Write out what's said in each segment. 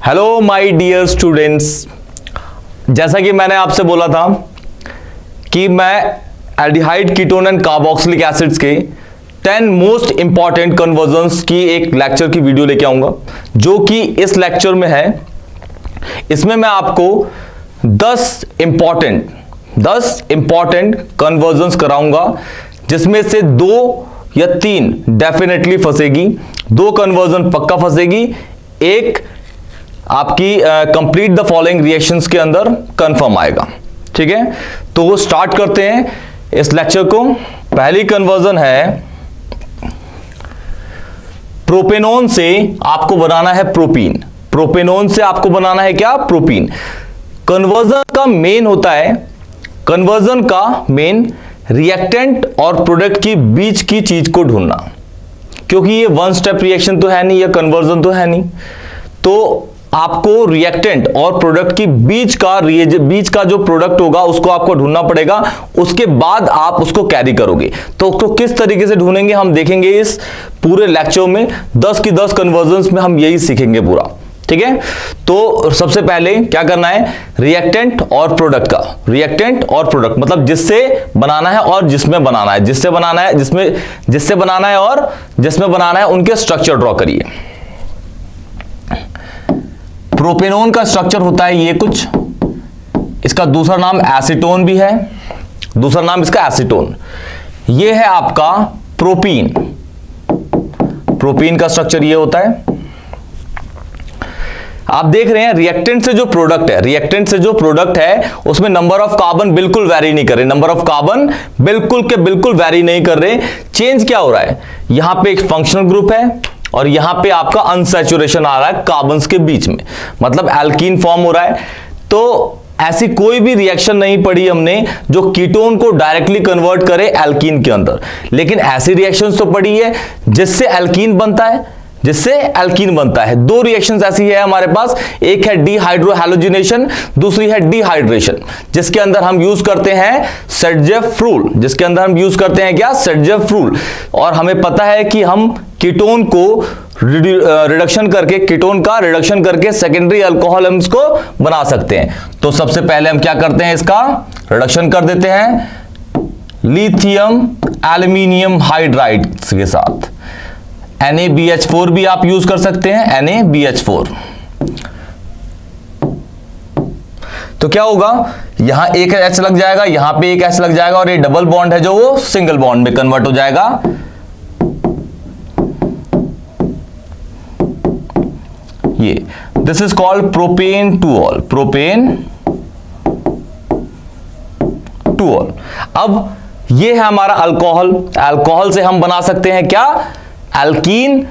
Hello my dear students, जैसा कि मैंने आपसे बोला था कि मैं aldehyde, ketone and carboxylic acids के 10 मोस्ट इंपॉर्टेंट कन्वर्जन्स की एक लेक्चर की वीडियो लेके आऊंगा, जो कि इस लेक्चर में है। इसमें मैं आपको 10 इंपॉर्टेंट कन्वर्जन्स कराऊंगा, जिसमें से 2 या 3 डेफिनेटली फंसेगी, 2 कन्वर्जन पक्का फंसेगी, एक आपकी कंप्लीट द फॉलोइंग रिएक्शंस के अंदर कंफर्म आएगा। ठीक है, तो स्टार्ट करते हैं इस लेक्चर को। पहली कन्वर्जन है, प्रोपेनॉन से आपको बनाना है प्रोपीन। प्रोपेनॉन से आपको बनाना है क्या? प्रोपीन। कन्वर्जन का मेन होता है, कन्वर्जन का मेन रिएक्टेंट और प्रोडक्ट की बीच की चीज को ढूंढना, क्योंकि ये वन स्टेप रिएक्शन तो है नहीं, या कन्वर्जन तो है नहीं, तो आपको रिएक्टेंट और प्रोडक्ट की बीच का जो प्रोडक्ट होगा उसको आपको ढूंढना पड़ेगा। उसके बाद आप उसको कैरी करोगे। तो उसको किस तरीके से ढूंढेंगे हम देखेंगे इस पूरे लेक्चर में। 10 की 10 कन्वर्जन्स में हम यही सीखेंगे पूरा। ठीक है, तो सबसे पहले क्या करना है, रिएक्टेंट और प्रोडक्ट का, रिएक्टेंट और प्रोडक्ट मतलब जिससे बनाना है और जिसमें बनाना है, जिससे बनाना है, जिससे बनाना है और जिसमें बनाना है, उनके स्ट्रक्चर ड्रॉ करिए। प्रोपेनॉन का स्ट्रक्चर होता है ये कुछ, इसका दूसरा नाम एसीटोन भी है, दूसरा नाम इसका एसीटोन। ये है आपका प्रोपीन। प्रोपीन का स्ट्रक्चर ये होता है। आप देख रहे हैं रिएक्टेंट से जो प्रोडक्ट है उसमें नंबर ऑफ कार्बन बिल्कुल वेरी नहीं कर रहे, नंबर ऑफ कार्बन बिल्कुल वेरी नहीं कर रहे। चेंज क्या हो रहा है, यहां पे एक फंक्शनल ग्रुप है और यहां पे आपका अनसैचुरेशन आ रहा है कार्बन्स के बीच में, मतलब एल्कीन फॉर्म हो रहा है। तो ऐसी कोई भी रिएक्शन नहीं पढ़ी हमने जो कीटोन को डायरेक्टली कन्वर्ट करे एल्कीन के अंदर, लेकिन ऐसी रिएक्शंस तो पढ़ी है जिससे एल्कीन बनता है, 2 रिएक्शंस ऐसी है हमारे पास। एक है डीहाइड्रोहैलोजिनेशन, दूसरी है डिहाइड्रेशन, जिसके अंदर हम यूज करते हैं सेटजेफ रूल। और हमें पता है कि हम कीटोन को रिडक्शन करके सेकेंडरी अल्कोहल हम इसको बना सकते हैं। तो सबसे पहले हम क्या करते हैं, इसका रिडक्शन कर देते हैं लिथियम एल्यूमिनियम हाइड्राइड के साथ। NaBH4 भी आप यूज कर सकते हैं, NaBH4। तो क्या होगा, यहां एक H लग जाएगा, यहां पे एक H लग जाएगा, और ये डबल बॉन्ड है जो वो सिंगल बॉन्ड में कन्वर्ट हो जाएगा। ये this is called propane two all. अब ये है हमारा अल्कोहल से हम बना सकते हैं क्या, एल्कीन।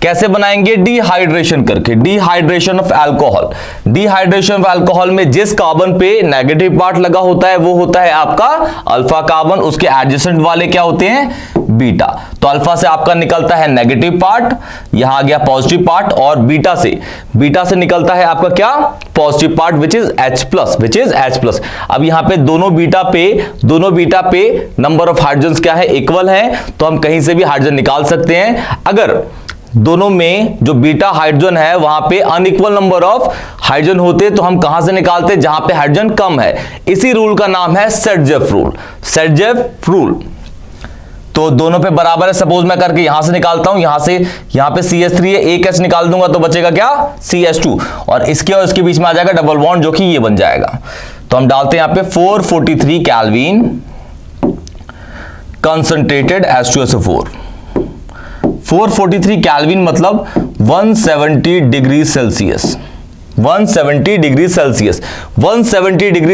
कैसे बनाएंगे, डिहाइड्रेशन करके, डिहाइड्रेशन ऑफ अल्कोहल में जिस कार्बन पे नेगेटिव पार्ट लगा होता है वो होता है आपका अल्फा कार्बन, उसके एडजेसेंट वाले क्या होते हैं, बीटा। तो अल्फा से आपका निकलता है नेगेटिव पार्ट, यहां आ गया पॉजिटिव पार्ट, और बीटा से निकलता है आपका क्या, positive part which is H+। अब यहां पे दोनों बीटा पे नंबर ऑफ हाइड्रोजन क्या है, इक्वल है, तो हम कहीं से भी हाइड्रोजन निकाल सकते हैं। अगर दोनों में जो बीटा हाइड्रोजन है वहां पे अनइक्वल नंबर ऑफ हाइड्रोजन होते तो हम कहां से निकालते, जहां पे हाइड्रोजन कम है। इसी रूल का नाम है सेटजेफ रूल। तो दोनों पे बराबर है, सपोज मैं करके यहां से निकालता हूं, यहां पे CH3 है, एक H निकाल दूंगा तो बचेगा क्या, CH2, और इसके बीच में आ जाएगा डबल बॉन्ड, जो कि ये बन जाएगा। तो हम डालते हैं यहां पे 443 केल्विन कंसंट्रेटेड H2SO4। 443 केल्विन मतलब 170 डिग्री सेल्सियस। 170 डिग्री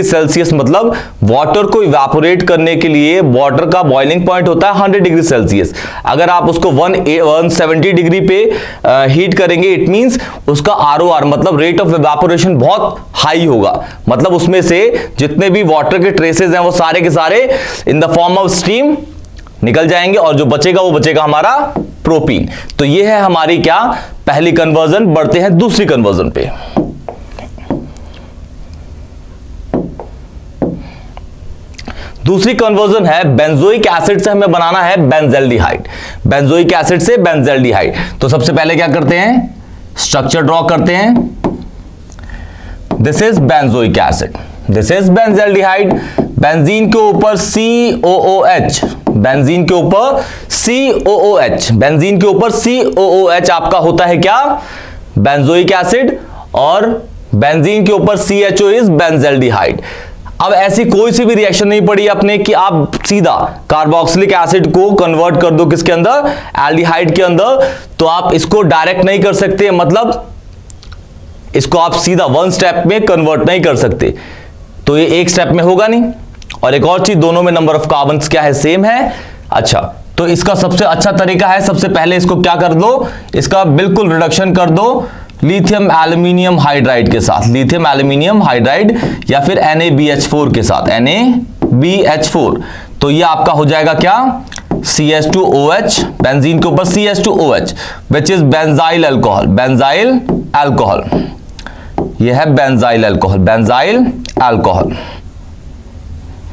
सेल्सियस मतलब वाटर को इवेपोरेट करने के लिए वाटर का बॉइलिंग पॉइंट होता है 100 डिग्री सेल्सियस। अगर आप उसको 170 डिग्री पे हीट करेंगे, इट मींस उसका ROR मतलब रेट ऑफ इवेपोरेशन बहुत हाई होगा, मतलब उसमें से जितने भी वाटर के ट्रेसेस हैं वो सारे के सारे in the form of steam निकल जाएंगे, और जो बचेगा वो बचेगा हमारा प्रोपीन। तो ये है हमारी क्या, पहली कन्वर्जन। बढ़ते हैं दूसरी कन्वर्जन पे। दूसरी कन्वर्जन है बेंजोइक एसिड से हमें बनाना है बेंजेल्डिहाइड। बेंजोइक एसिड से बेंजेल्डिहाइड। तो सबसे पहले क्या करते हैं, स्ट्रक्चर ड्रॉ करते हैं। This is benzoic acid, this is benzaldehyde. Benzene के ऊपर COOH, बेंजीन के ऊपर COOH, बेंजीन के ऊपर COOH आपका होता है क्या, बेंजोइक एसिड, और बेंजीन के ऊपर CHO इज बेंजल्डिहाइड। अब ऐसी कोई सी भी रिएक्शन नहीं पड़ी अपने कि आप सीधा कार्बोक्सिलिक एसिड को कन्वर्ट कर दो किसके अंदर, एल्डिहाइड के अंदर। तो आप इसको डायरेक्ट नहीं कर सकते, मतलब इसको आप सीधा वन स्टेप में कन्वर्ट नहीं कर सकते, तो ये एक स्टेप में होगा नहीं। और एक और चीज, दोनों में नंबर ऑफ कार्बन क्या है, सेम है। अच्छा, तो इसका सबसे अच्छा तरीका है, सबसे पहले इसको क्या कर दो, इसका बिल्कुल रिडक्शन कर दो लिथियम एल्यूमिनियम हाइड्राइड के साथ, लिथियम एल्यूमिनियम हाइड्राइड या फिर NaBH4 के साथ, NaBH4। तो ये आपका हो जाएगा क्या, CH2OH, बेंजीन के ऊपर CH2OH which is benzyl alcohol, benzyl alcohol, ये है benzyl alcohol, benzyl alcohol,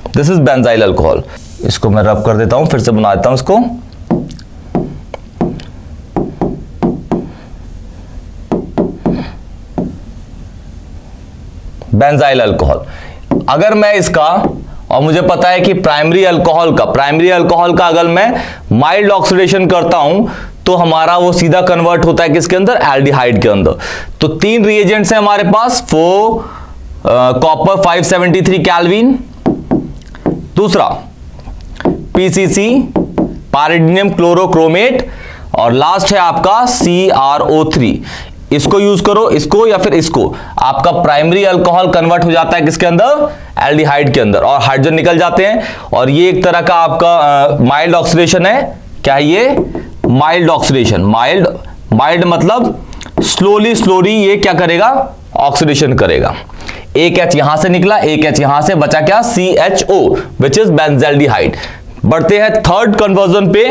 this is benzyl alcohol. इसको मैं रब कर देता हूं, फिर से बना देता हूं इसको। Benzyl alcohol. अगर मैं इसका, और मुझे पता है कि प्राइमरी अल्कोहल का अगर मैं माइल्ड ऑक्सीडेशन करता हूं तो हमारा वो सीधा कन्वर्ट होता है किसके अंदर, एल्डिहाइड के अंदर। तो तीन रिएजेंट्स हैं हमारे पास, कॉपर 573 केल्विन, दूसरा PCC पायरिडियम क्लोरोक्रोमेट, और लास्ट है आपका CrO3। इसको यूज करो, इसको या फिर इसको, आपका प्राइमरी अल्कोहल कन्वर्ट हो जाता है किसके अंदर, एल्डिहाइड के अंदर, और हाइड्रोजन निकल जाते हैं। और ये एक तरह का आपका माइल्ड ऑक्सीडेशन है। क्या है ये, माइल्ड ऑक्सीडेशन। माइल्ड मतलब स्लोली ये क्या करेगा, ऑक्सीडेशन करेगा। एक H यहां से निकला, एक H यहां से बचा, क्या, CHO विच इज बेंजल्डिहाइड। बढ़ते हैं थर्ड कन्वर्जन पे।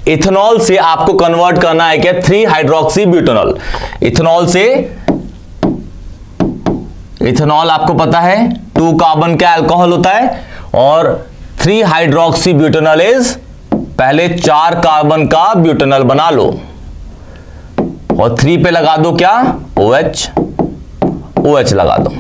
इथेनॉल से आपको कन्वर्ट करना है क्या, 3 हाइड्रोक्सी ब्यूटेनॉल। इथेनॉल आपको पता है 2 कार्बन का अल्कोहल होता है, और 3 हाइड्रोक्सी ब्यूटेनॉल इज, पहले 4 कार्बन का ब्यूटेनॉल बना लो, और 3 पे लगा दो क्या, OH लगा दो।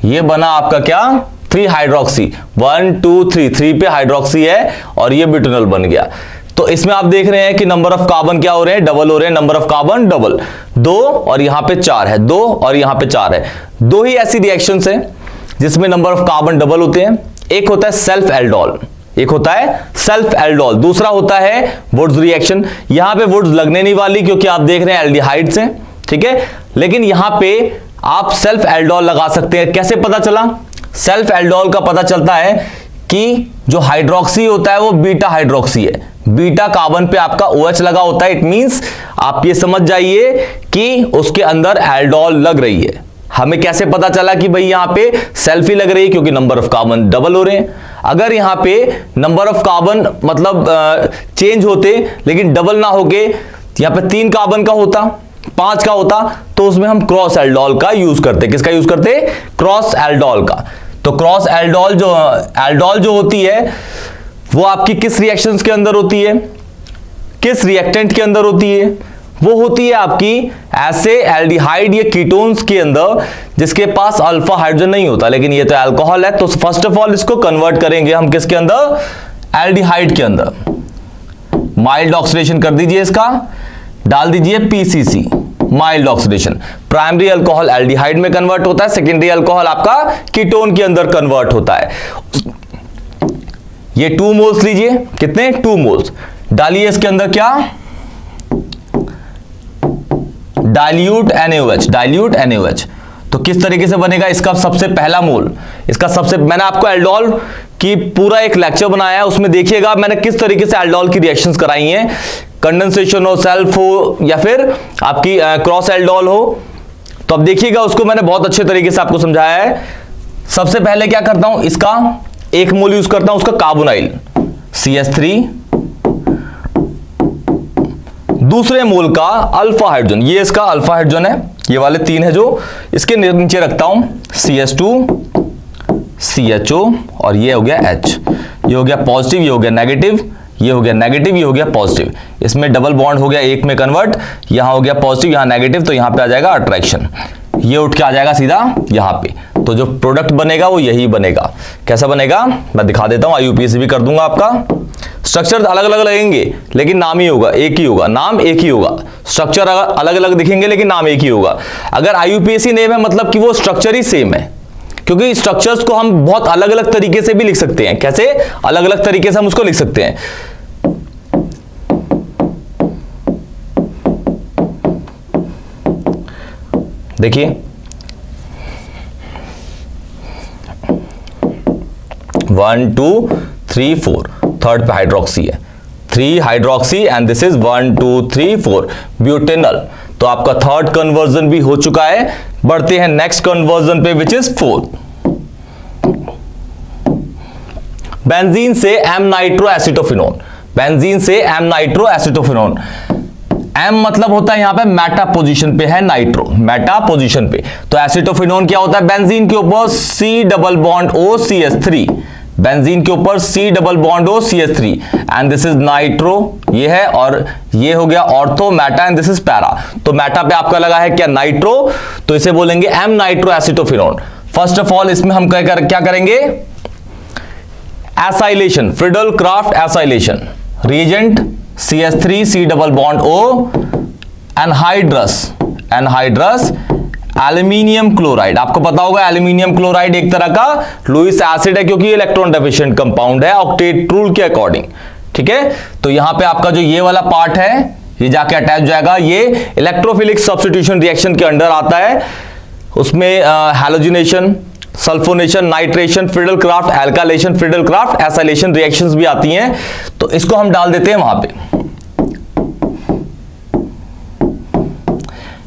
ये बना आपका क्या, 3 हाइड्रोक्सी, 1 2 3 पे हाइड्रोक्सी है, और ये ब्यूटेनॉल बन गया। तो इसमें आप देख रहे हैं कि नंबर ऑफ कार्बन क्या हो रहे हैं, डबल हो रहे हैं, नंबर ऑफ कार्बन डबल, 2 और यहां पे 4 है, 2 और यहां पे 4 है। 2 ही ऐसी रिएक्शंस हैं जिसमें नंबर ऑफ कार्बन डबल होते हैं। एक होता है सेल्फ एल्डोल, एक होता है सेल्फ एल्डोल, दूसरा होता है वुड्स रिएक्शन। यहां पे वुड्स लगने नहीं वाली क्योंकि आप देख रहे हैं एल्डिहाइड्स हैं, ठीक है, लेकिन यहां पे आप सेल्फ एल्डोल लगा सकते हैं। कैसे पता चला, सेल्फ एल्डोल का पता चलता है कि जो हाइड्रोक्सी होता है वो बीटा हाइड्रोक्सी है, बीटा कार्बन पे आपका OH लगा होता है। इट मींस आप ये समझ जाइए कि उसके अंदर एल्डोल लग रही है। हमें कैसे पता चला कि भाई यहां पे सेल्फ ही लग रही है, क्योंकि नंबर ऑफ कार्बन डबल हो रहे हैं। अगर यहां पे नंबर ऑफ कार्बन मतलब चेंज होते लेकिन डबल ना होके यहां पे 3 कार्बन का होता, 5 का होता, तो उसमें हम क्रॉस एल्डोल का यूज करते। किसका यूज करते, क्रॉस एल्डोल का। तो क्रॉस एल्डोल जो होती है वो आपकी किस रिएक्शंस के अंदर होती है, किस रिएक्टेंट के अंदर होती है, वो होती है आपकी ऐसे एल्डिहाइड या कीटोन्स के अंदर जिसके पास अल्फा हाइड्रोजन नहीं होता, लेकिन ये तो अल्कोहल है। तो फर्स्ट ऑफ ऑल इसको कन्वर्ट करेंगे हम किसके अंदर, एल्डिहाइड के अंदर। माइल्ड ऑक्सीडेशन कर दीजिए, इसका डाल दीजिए PCC, mild oxidation. Primary alcohol aldehyde में कन्वर्ट होता है, सेकेंडरी अल्कोहल आपका कीटोन के अंदर कन्वर्ट होता है। ये 2 मोल्स लीजिए, कितने, 2 मोल्स डालिए इसके अंदर, क्या, डाइल्यूट NaOH। तो किस तरीके से बनेगा इसका सबसे पहला मोल, मैंने आपको एल्डोल की पूरा एक लेक्चर बनाया है, उसमें देखिएगा मैंने किस तरीके से एल्डोल की रिएक्शंस कराई हैं। कंडेंसेशन हो, सेल्फ हो, या फिर आपकी क्रॉस एल्डोल हो, तो अब देखिएगा उसको मैंने बहुत अच्छे तरीके से आपको समझाया है। सबसे पहले क्या करता हूं, इसका 1 मोल यूज करता हूं, उसका कार्बोनाइल CH3, दूसरे मोल का अल्फा हाइड्रोजन, ये इसका अल्फा हाइड्रोजन है, ये वाले 3 है जो, इसके नीचे रखता हूं CH2 CHO, और ये हो गया H। ये हो गया पॉजिटिव, ये हो गया नेगेटिव, ये हो गया नेगेटिव, ये हो गया पॉजिटिव। इसमें डबल बॉन्ड हो गया एक में कन्वर्ट, यहां हो गया पॉजिटिव, यहां नेगेटिव, तो यहां पे आ जाएगा अट्रैक्शन। ये उठ के आ जाएगा सीधा यहां पे। तो जो प्रोडक्ट बनेगा वो यही बनेगा। कैसा बनेगा मैं दिखा देता हूं, आईयूपीएसी भी कर दूंगा आपका। स्ट्रक्चर अलग अलग लगेंगे लेकिन नाम ही होगा, एक ही होगा, नाम एक ही होगा। स्ट्रक्चर अलग अलग दिखेंगे लेकिन नाम एक ही होगा। अगर आईयूपीएसी नेम है मतलब कि वो स्ट्रक्चर ही सेम है, क्योंकि स्ट्रक्चर्स को हम बहुत अलग अलग तरीके से भी लिख सकते हैं। कैसे अलग अलग तरीके से हम उसको लिख सकते हैं? देखिए 1 2 3 4, थर्ड पे हाइड्रोक्सी है, 3 hydroxy and this is 1 2 3 4 butanal. तो आपका थर्ड कन्वर्जन भी हो चुका है। बढ़ते हैं नेक्स्ट कन्वर्जन पे विच इज फोर्थ। बेंजीन से एम नाइट्रो एसिटोफिनोन, बेंजीन से एम नाइट्रो एसिटोफिनोन। एम मतलब होता है यहां पे मेटा पोजीशन पे है नाइट्रो, मेटा पोजीशन पे। तो एसिटोफिनोन क्या होता है? बेंजीन के ऊपर C double bond O CH3, benzene के ऊपर C double bond O CH3 and this is nitro, ये है, और ये हो गया ortho meta and this is para. तो मेटा पे आपका लगा है क्या? नाइट्रो, तो इसे बोलेंगे M nitro acetophenone. First of all इसमें हम क्या करेंगे? Acylation, Friedel Crafts acylation, reagent CH3 C double bond O, anhydrous aluminium chloride. आपको पता होगा एल्यूमिनियम क्लोराइड एक तरह का लुईस एसिड है क्योंकि इलेक्ट्रॉन डेफिशिएंट कंपाउंड है ऑक्टेट रूल के अकॉर्डिंग। ठीक है, तो यहां पे आपका जो ये वाला पार्ट है ये जाके अटैच हो जाएगा, ये इलेक्ट्रोफिलिक सब्स्टिट्यूशन रिएक्शन के अंडर आता है। उसमें halogenation, sulphonation, nitration, Friedel Crafts alkylation, Friedel Crafts acylation reactions भी आती हैं। तो इसको हम डाल देते हैं वहां पे।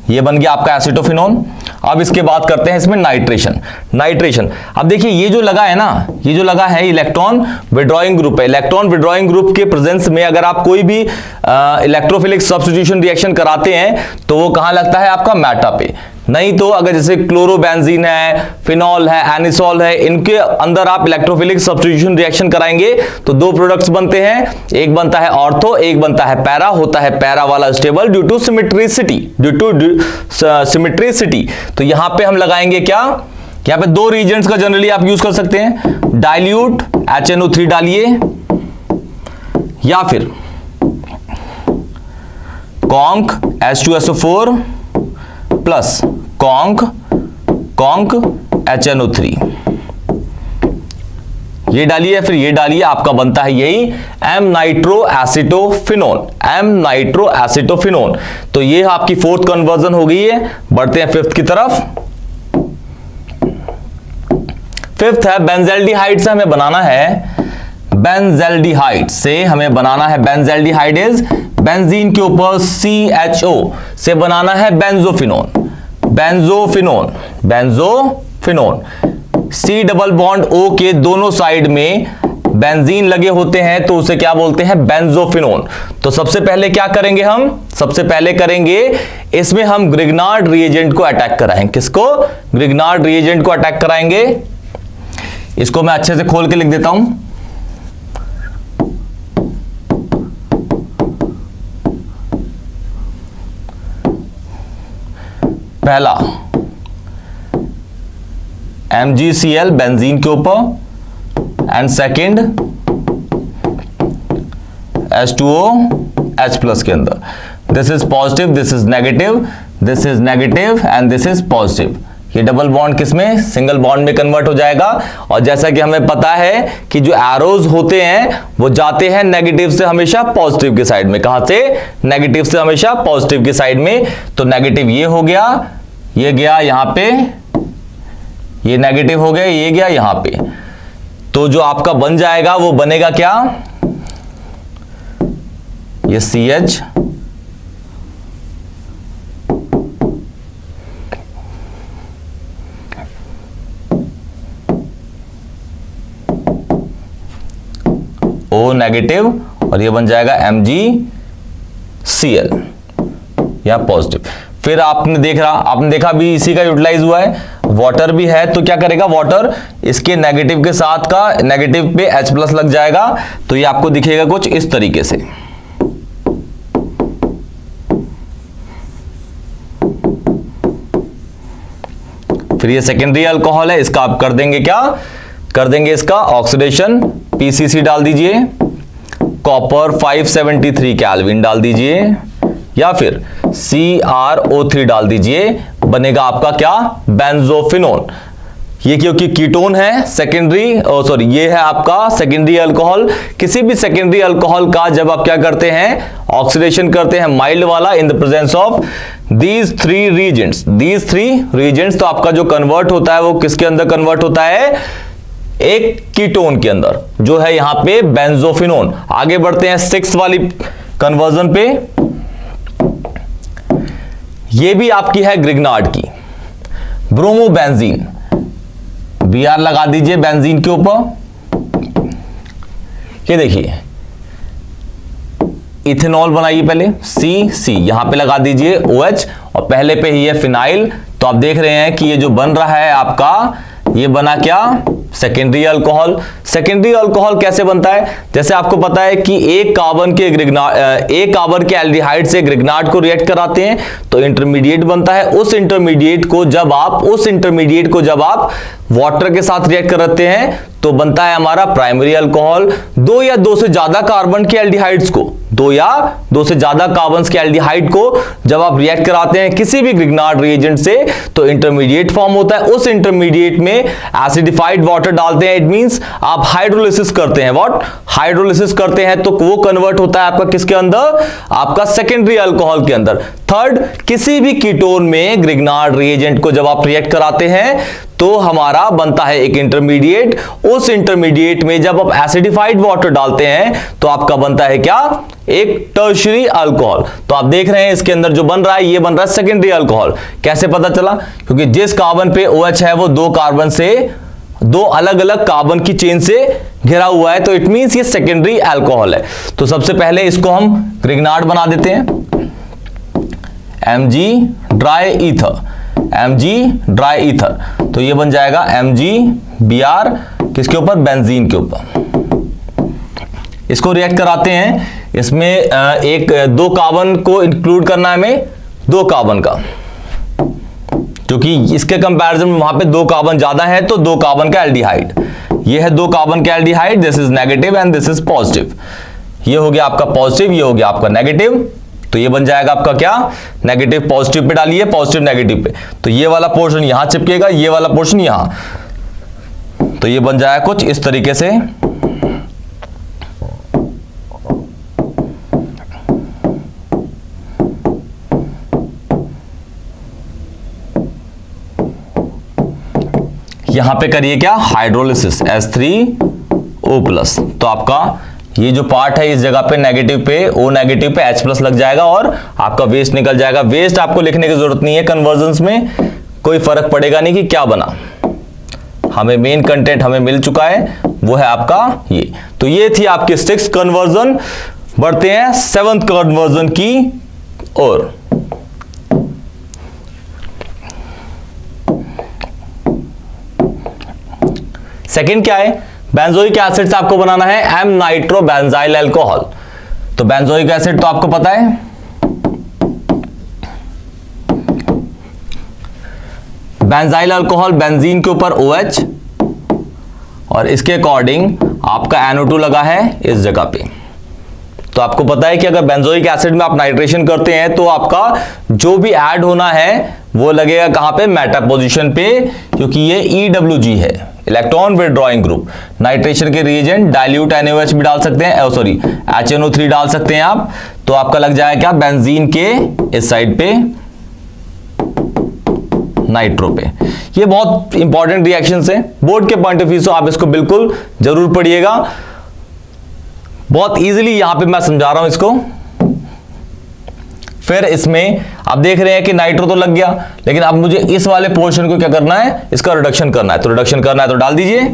ये बन गया आपका एसिटोफिनोन। अब इसके बाद करते हैं इसमें नाइट्रेशन। अब देखिए ये जो लगा है ना, ये जो लगा है इलेक्ट्रॉन विड्रॉइंग ग्रुप है। इलेक्ट्रॉन विड्रॉइंग ग्रुप के प्रेजेंस में अगर आप कोई भी इलेक्ट्रोफिलिक सब्स्टिट्यूशन रिएक्शन कराते हैं तो वो कहां लगता है? आपका मेटा पे। नहीं तो अगर जैसे क्लोरोबेंजीन है, फिनॉल है, एनिसोल है, इनके अंदर आप इलेक्ट्रोफिलिक सब्स्टिट्यूशन रिएक्शन कराएंगे तो दो प्रोडक्ट्स बनते हैं, एक बनता है ऑर्थो, एक बनता है पैरा। होता है पैरा वाला स्टेबल ड्यू टू सिमेट्रिसिटी। तो यहां पे हम लगाएंगे क्या? यहां पे दो रीजेंट्स का जनरली आप यूज कर सकते हैं, डाइल्यूट HNO3 डालिए या फिर conc H2SO4 plus conc HNO3, ये डालिए फिर ये डालिए, आपका बनता है यही एम नाइट्रो एसिटोफिनोन। तो ये आपकी फोर्थ कन्वर्जन हो गई है। बढ़ते हैं फिफ्थ की तरफ। फिफ्थ है बेंजल्डिहाइड से हमें बनाना है, बेंजल्डिहाइड इज बेंजीन के ऊपर CHO से बनाना है benzophenone. C double bond O के दोनों साइड में बेंजीन लगे होते हैं तो उसे क्या बोलते हैं? बेंजोफिनोन। तो सबसे पहले क्या करेंगे हम? सबसे पहले करेंगे इसमें हम ग्रिग्नार्ड रिएजेंट को अटैक कराएंगे। किसको? ग्रिग्नार्ड रिएजेंट को अटैक कराएंगे। इसको मैं अच्छे से खोल के लिख देता हूं। पहला MgCl बेंजीन के ऊपर एंड सेकेंड H2OH प्लस के अंदर। This is positive, this is negative, this is negative and this is positive. ये डबल बॉन्ड किसमें? सिंगल बॉन्ड में कन्वर्ट हो जाएगा। और जैसा कि हमें पता है कि जो एरोज होते हैं वो जाते हैं नेगेटिव से हमेशा पॉजिटिव के साइड में। कहां से? नेगेटिव से हमेशा पॉजिटिव के साइड में। तो नेगेटिव ये हो गया, ये गया यहां पे, ये नेगेटिव हो गया, ये गया यहां पे। तो जो आपका बन जाएगा वो बनेगा क्या? ये CH O नेगेटिव और ये बन जाएगा MgCl या पॉजिटिव। फिर आपने देखा भी इसी का यूटिलाइज हुआ है वाटर भी है तो क्या करेगा, वाटर इसके नेगेटिव के साथ का नेगेटिव पे H+ लग जाएगा, तो ये आपको दिखेगा कुछ इस तरीके से। फिर ये सेकेंडरी अल्कोहल है, इसका आप कर देंगे क्या, कर देंगे इसका ऑक्सीडेशन, PCC डाल दीजिए, कॉपर 573 केल्विन डाल दीजिए, या फिर CrO3 डाल दीजिए, बनेगा आपका क्या, बेंजोफिनोन। ये क्योंकि कीटोन है सेकेंडरी, ये है आपका सेकेंडरी अल्कोहल। किसी भी सेकेंडरी अल्कोहल का जब आप क्या करते हैं, ऑक्सीडेशन करते हैं माइल्ड वाला, in the presence of these three Regents, तो आपका जो कन्वर्ट होता है वो किसके अंदर कन्वर्ट होता है, एक कीटोन के अंदर, जो है यहां पे बेंजोफिनोन। आगे बढ़ते हैं 6 वाली कन्वर्जन पे। ये भी आपकी है ग्रिग्नार्ड की, ब्रोमोबेंजीन, Br लगा दीजिए बेंजीन के ऊपर। ये देखिए इथेनॉल बनाइए, पहले C यहां पे लगा दीजिए OH, और पहले पे ही है फिनाइल। तो आप देख रहे हैं कि ये जो बन रहा है आपका, ये बना क्या, सेकेंडरी अल्कोहल। सेकेंडरी अल्कोहल कैसे बनता है, जैसे आपको पता है कि एक कार्बन के एल्डिहाइड से ग्रिग्नार्ड को रिएक्ट कराते हैं तो इंटरमीडिएट बनता है। उस इंटरमीडिएट को जब आप वाटर के साथ रिएक्ट कराते हैं तो बनता है हमारा प्राइमरी अल्कोहल। दो या दो से ज्यादा कार्बन के एल्डिहाइड्स को, दो या दो से ज्यादा कार्बन के एल्डिहाइड को जब आप रिएक्ट कराते हैं किसी भी ग्रिग्नार्ड रिएजेंट से तो इंटरमीडिएट फॉर्म होता है। उस इंटरमीडिएट में एसिडिफाइड वाटर डालते हैं, इट मींस आप हाइड्रोलिसिस करते हैं। व्हाट, हाइड्रोलिसिस करते हैं तो वो कन्वर्ट होता है आपका किसके अंदर, आपका सेकेंडरी अल्कोहल के अंदर। थर्ड, किसी भी कीटोन में ग्रिग्नार्ड रिएजेंट को जब आप रिएक्ट कराते हैं तो हमारा बनता है एक इंटरमीडिएट। उस इंटरमीडिएट में जब आप एसिडिफाइड वाटर डालते हैं तो आपका बनता है क्या, एक टर्शियरी अल्कोहल। तो आप देख रहे हैं इसके अंदर जो बन रहा है, ये बन रहा है सेकेंडरी अल्कोहल। कैसे पता चला, क्योंकि जिस कार्बन पे OH है वो दो कार्बन से, दो अलग अलग कार्बन की चेन से घिरा हुआ है, तो इट मींस ये सेकेंडरी अल्कोहल है। तो सबसे पहले इसको हम ग्रिग्नार्ड बना देते हैं, Mg ड्राई ईथर, तो ये बन जाएगा MgBr किसके ऊपर, बेंजीन के ऊपर। इसको रिएक्ट कराते हैं, इसमें दो कार्बन को इंक्लूड करना है हमें, दो कार्बन का, क्योंकि इसके कंपैरिजन में वहां पे दो कार्बन ज्यादा है तो दो कार्बन का एल्डिहाइड। ये है दो कार्बन का aldehyde, this is negative and this is positive. ये हो गया आपका पॉजिटिव, ये हो गया आपका नेगेटिव, तो ये बन जाएगा आपका क्या, नेगेटिव पॉजिटिव पे डालिए, पॉजिटिव नेगेटिव पे, तो ये वाला पोर्शन यहां चिपकेगा, ये वाला पोर्शन यहां, तो ये बन जाएगा कुछ इस तरीके से। यहां पे करिए क्या, हाइड्रोलिसिस H3O+, तो आपका ये जो पार्ट है इस जगह पे नेगेटिव पे O नेगेटिव पे H+ लग जाएगा और आपका वेस्ट निकल जाएगा। वेस्ट आपको लिखने की जरूरत नहीं है, कन्वर्जन्स में कोई फर्क पड़ेगा नहीं कि क्या बना, हमें मेन कंटेंट हमें मिल चुका है, वो है आपका ये। तो ये थी आपकी 6th कन्वर्जन। बढ़ते हैं 7th कन्वर्जन की ओर। सेकंड क्या है, बेंजोइक एसिड से आपको बनाना है M नाइट्रोबेंजाइल अल्कोहल। तो बेंजोइक एसिड तो आपको पता है, बेंजाइल अल्कोहल, बेंजीन के ऊपर OH और इसके अकॉर्डिंग आपका NO2 लगा है इस जगह पे। तो आपको पता है कि अगर बेंजोइक एसिड में आप नाइट्रेशन करते हैं तो आपका जो भी ऐड होना है वो लगेगा कहां पे, मेटा पोजीशन पे, क्योंकि ये EWG है, इलेक्ट्रॉन विथड्रॉइंग ग्रुप। नाइट्रेशन के रिएजेंट डाइल्यूट NaOH भी डाल सकते हैं, HNO3 डाल सकते हैं आप, तो आपका लग जाएगा क्या, बेंजीन के इस साइड पे, नाइट्रो पे। ये बहुत इंपॉर्टेंट रिएक्शंस हैं बोर्ड के पॉइंट ऑफ व्यू से, आप इसको बिल्कुल जरूर पढ़िएगा। बहुत इजीली यहां पे मैं समझा रहा हूं इसको। फिर इसमें आप देख रहे हैं कि नाइट्रो तो लग गया, लेकिन अब मुझे इस वाले पोर्शन को क्या करना है, इसका रिडक्शन करना है। तो रिडक्शन करना है तो डाल दीजिए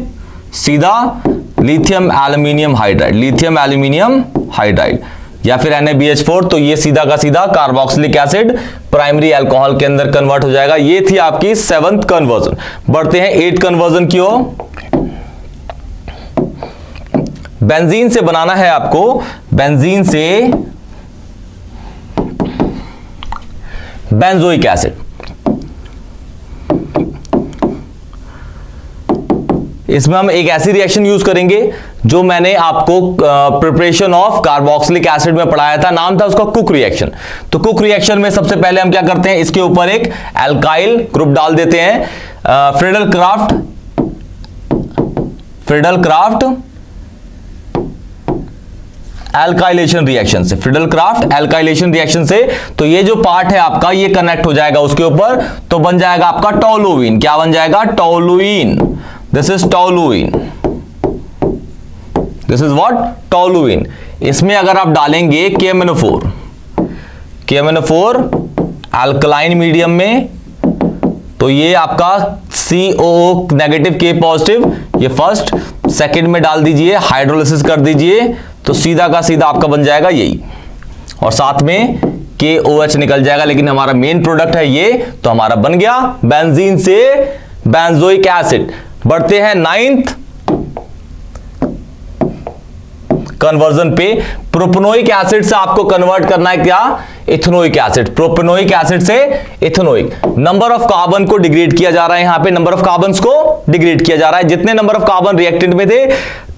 सीधा लिथियम एल्यूमिनियम हाइड्राइड, या फिर NaBH4, तो ये सीधा का सीधा कार्बोक्सिलिक एसिड प्राइमरी अल्कोहल के अंदर कन्वर्ट हो जाएगा। ये थी आपकी 7th कन्वर्जन। बढ़ते हैं 8th कन्वर्जन की ओर। बेंजीन से बनाना है आपको, बेंजीन से बेंजोइक एसिड। इसमें हम एक ऐसी रिएक्शन यूज करेंगे जो मैंने आपको प्रिपरेशन ऑफ कार्बोक्सिलिक एसिड में पढ़ाया था, नाम था उसका कुक रिएक्शन। तो कुक रिएक्शन में सबसे पहले हम क्या करते हैं, इसके ऊपर एक एल्काइल ग्रुप डाल देते हैं, फ्रीडल क्राफ्ट एल्काइलेशन रिएक्शन से, फ्रीडल क्राफ्ट एल्काइलेशन रिएक्शन से। तो ये जो पार्ट है आपका ये कनेक्ट हो जाएगा उसके ऊपर, तो बन जाएगा आपका टोलुइन। क्या बन जाएगा? Toluene. This is toluene, this is what? Toluene. इसमें अगर आप डालेंगे KMnO4 अल्कलाइन मीडियम में, तो ये आपका COO नेगेटिव K पॉजिटिव, ये फर्स्ट, सेकंड में डाल दीजिए, हाइड्रोलिसिस कर दीजिए, तो सीधा का सीधा आपका बन जाएगा यही, और साथ में KOH निकल जाएगा। लेकिन हमारा मेन प्रोडक्ट है ये, तो हमारा बन गया बेंजीन से बेंजोइक एसिड। बढ़ते हैं 9th कन्वर्जन पे। प्रोपेनोइक एसिड से आपको कन्वर्ट करना है क्या? Ethanoic acid. प्रोपेनोइक एसिड से इथेनोइक। नंबर ऑफ कार्बन को डिग्रेड किया जा रहा है, यहां पे नंबर ऑफ कार्बन्स को डिग्रेड किया जा रहा है। जितने नंबर ऑफ कार्बन रिएक्टेंट में थे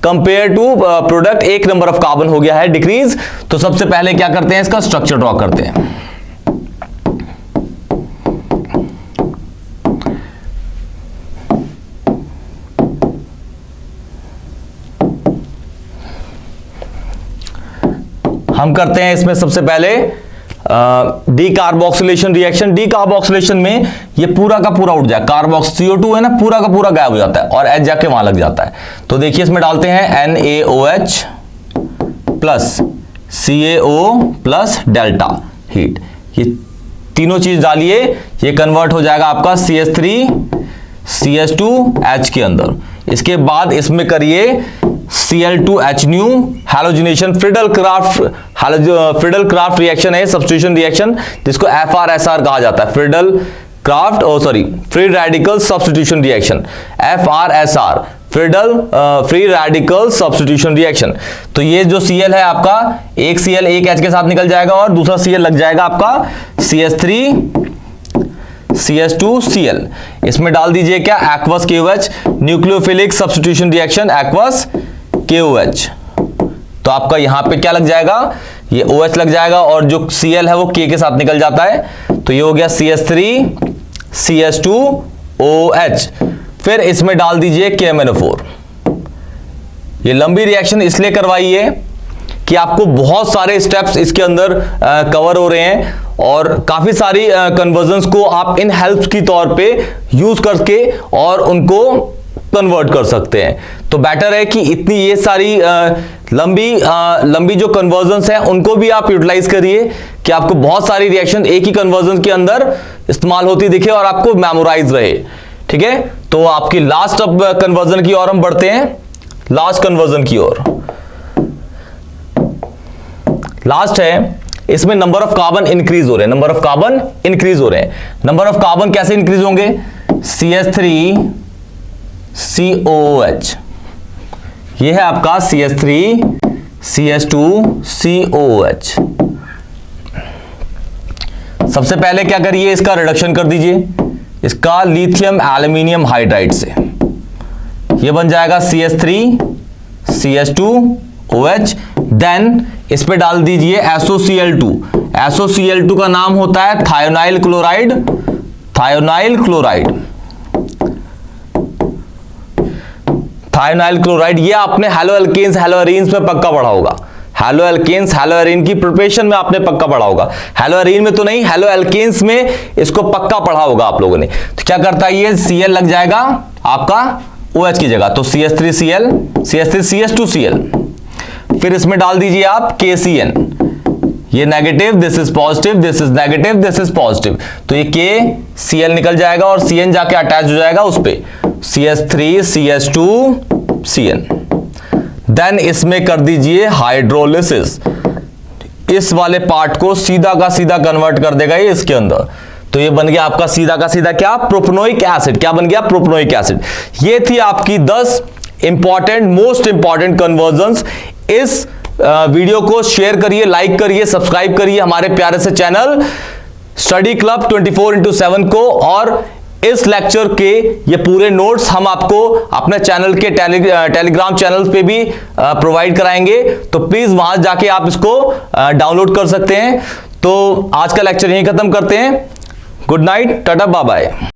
कंपेयर टू प्रोडक्ट, एक नंबर ऑफ कार्बन हो गया है डिक्रीज। तो सबसे पहले क्या करते हैं, इसका स्ट्रक्चर ड्रॉ करते हैं। हम करते हैं इसमें सबसे पहले डीकार्बोक्सिलेशन रिएक्शन। डीकार्बोक्सिलेशन में ये पूरा का पूरा उठ जाए, CO2 है ना, पूरा का पूरा गायब हो जाता है और H जाके वहां लग जाता है। तो देखिए इसमें डालते हैं NaOH plus CaO plus delta heat, ये तीनों चीज डालिए, ये कन्वर्ट हो जाएगा आपका CH3CH2H के अंदर। इसके बाद इसमें करिए Cl2H new halogenation. Friedel craft reaction है, सब्स्टिट्यूशन रिएक्शन, जिसको FRSR कहा जाता है, free radical substitution reaction, FRSR, free radical substitution reaction. तो ये जो Cl है आपका, एक Cl एक H के साथ निकल जाएगा और दूसरा Cl लग जाएगा आपका CH3CH2Cl। इसमें डाल दीजिए क्या? Aqueous KOH, nucleophilic substitution reaction, aqueous KOH। तो आपका यहां पे क्या लग जाएगा? ये OH लग जाएगा और जो Cl है वो K के साथ निकल जाता है, तो ये हो गया CH3CH2OH। फिर इसमें डाल दीजिए KMnO4। ये लंबी रिएक्शन इसलिए करवाई है कि आपको बहुत सारे स्टेप्स इसके अंदर कवर हो रहे हैं और काफी सारी कन्वर्जन्स को आप इन हेल्प्स की तौर पे यूज करके और उनको कन्वर्ट कर सकते हैं। तो बेटर है कि इतनी ये सारी लंबी जो कन्वर्जन्स हैं उनको भी आप यूटिलाइज करिए कि आपको बहुत सारी रिएक्शन एक ही कन्वर्जन के अंदर इस्तेमाल होती दिखे और आपको मेमोराइज रहे। ठीक है, तो आपकी लास्ट अब कन्वर्जन की ओर हम बढ़ते हैं, लास्ट कन्वर्जन की ओर। लास्ट है, इसमें नंबर ऑफ कार्बन इंक्रीज हो रहे हैं, नंबर ऑफ कार्बन इंक्रीज हो रहे हैं। नंबर ऑफ कार्बन कैसे इंक्रीज होंगे? CH3COOH, ये है आपका CH3CH2COOH। सबसे पहले क्या करिए, इसका रिडक्शन कर दीजिए, इसका लिथियम एल्यूमिनियम हाइड्राइड से, ये बन जाएगा CH3CH2OH। देन इस पे डाल दीजिए SOCl2। SOCl2 का नाम होता है थायोनाइल क्लोराइड, थायोनाइल क्लोराइड। ये आपने हैलो एल्केन्स हैलो एरीन्स में पक्का पढ़ा होगा, हैलो एल्केन्स हैलो एरीन की प्रिपरेशन में आपने पक्का पढ़ा होगा, हैलो एरीन में तो नहीं, हैलो एल्केन्स में इसको पक्का पढ़ा होगा आप लोगों ने। तो क्या करता है ये, Cl लग जाएगा आपका OH की जगह, तो CH3Cl, CH3CH2Cl। फिर इसमें डाल दीजिए आप KCN, ये negative, this is positive, this is negative, this is positive, तो ये KCl निकल जाएगा और CN जाके अटैच हो जाएगा उस पे, CH3CH2CN। देन इसमें कर दीजिए हाइड्रोलिसिस, इस वाले पार्ट को सीधा का सीधा कन्वर्ट कर देगा ये इसके अंदर। तो ये बन गया आपका सीधा का सीधा क्या, प्रोपनोइक एसिड। क्या बन गया, प्रोपनोइक एसिड। ये थी आपकी 10 इंपॉर्टेंट, मोस्ट इंपॉर्टेंट कन्वर्जन्स। इस वीडियो को शेयर करिए, लाइक करिए, सब्सक्राइब करिए हमारे प्यारे से चैनल स्टडी क्लब 24/7 को। और इस लेक्चर के ये पूरे नोट्स हम आपको अपने चैनल के टेलीग्राम चैनल पे भी प्रोवाइड कराएंगे, तो प्लीज वहां जाके आप इसको डाउनलोड कर सकते हैं। तो आज का लेक्चर यहीं खत्म करते हैं। Good night, tata, bye bye.